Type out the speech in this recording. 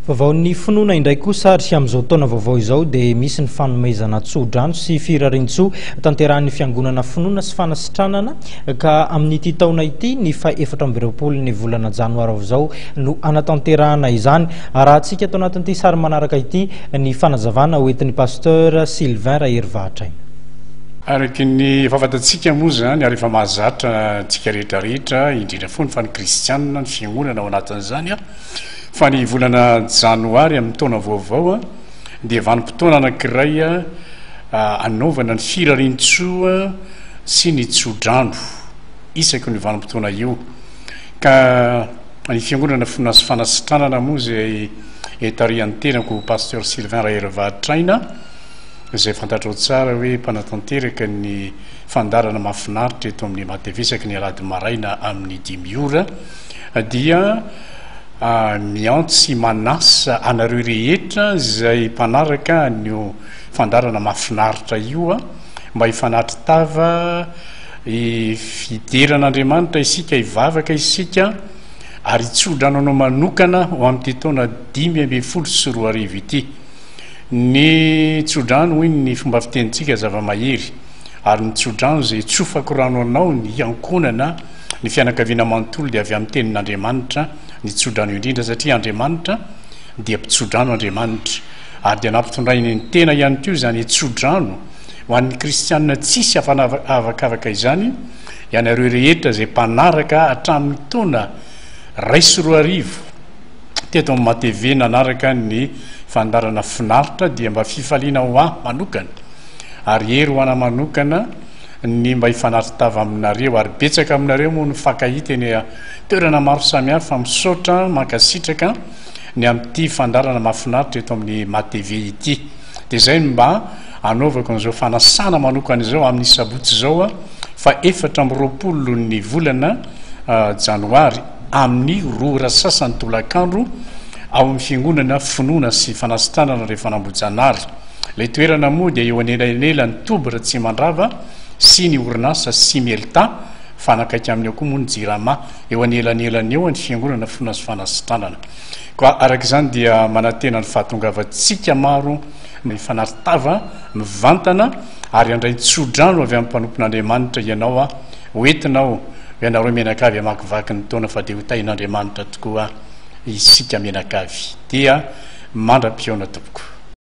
Vaovao ny finoana indray kosa ary amin'izao taona vaovao izao dia misy ny fanomezana tsodrano sy firarintsoa tanterahan'ny fiangonana finoana sy fanasitranana ka amin'ity taona ity ny fa-2020 ny volana janoary avizao no anatanterahana izany. Arahantsika atao anatin'ity sary manaraka ity ny fanazavana hoentin'ny pasteur Sylvain Raherivahatra. Araky ny fahafantatsika moa zany ary efa mahazatra tsika rehetrarehetra indrindra foana fa ny kristianina ny fiangonana ao anatin'izany fa ny volana janoary amin'ny taona vaovao dia vanim-potoana anankiray anaovana ny firarintsoa sy ny tsodrano isaky ny vanim-potoana io ka ny fiangonana finoana sy fanasitranana moa zay etariantenako pasteur Sylvain Raherivahatra izay fantatrao tsara hoe mpanatanteraka ny fandarana mahafinaritra eto amin'ny matevesaky ny alady maraina amin'ny 5 ora dia miantsy manasa anareo rehetra izay mpanaraka nyo fandarana mahafinaritra io mba hifanatry tava fideran'Andriamanitra isika hivavaka isika ary tsodrano manokana ho amin'ity taona 2024 ity. Ny tsodrano hoy ny fomba fitenitsika zava-mahery ary ny tsodrano zay tsofako rano anao ny iankonana ny fianakaviana manontolo dia avy amin'ny tenin'Andriamanitra ny tsodrano indrindra satria Andriamanitra dia mpitsodrano Andriamanitra ary dia nampitondrainy ny tena ihany koa zany tsodrano ho an'ny kristianina tsisy afanavakavaka izany ianareo rehetra zay mpanaraka hatramin'ny taona 2024 teto amin'ny mateve nanaraka ny fandarana finaritra dia mba fifaliana ho manokana ary hery ho ana manokana ny mba hifanatry tava aminareo ary betsaka aminareo moa ny fakahita eny toerana maro samihafa misaotra mankasitraka ny amin'ity fandarana mahafinaritra eto amin'ny mateve ity dia zay mba anaovako an'izao fanasana manokana izao amin'ny sabotsy zao fa 4 ny volana janoary amin'ny 2 ora sasany tolakandro ao amin'ny fiangonana finoana sy fanasitranana rehefa nambojanary. Ilay toerana moa dia eo anelanela ny Tobra Tsimandrava sy ny orinasa Simelta fanakaiky amin'ny akoa moa ny Jirama eo anelanelany eo ny fiangonana finoana sy fanasitranana. Ka arak'izany dia manantena ny fahatongavantsika maro ny fanaritava mivantana ary andray tsodrano avy amin'ny mpanompon'Andriamanitra ianao hoentinao ianareo menakavy amakivaky ny taona fa dia ho tain'Andriamanitra tokoa isika menakavy dia mandra-piona tompoko.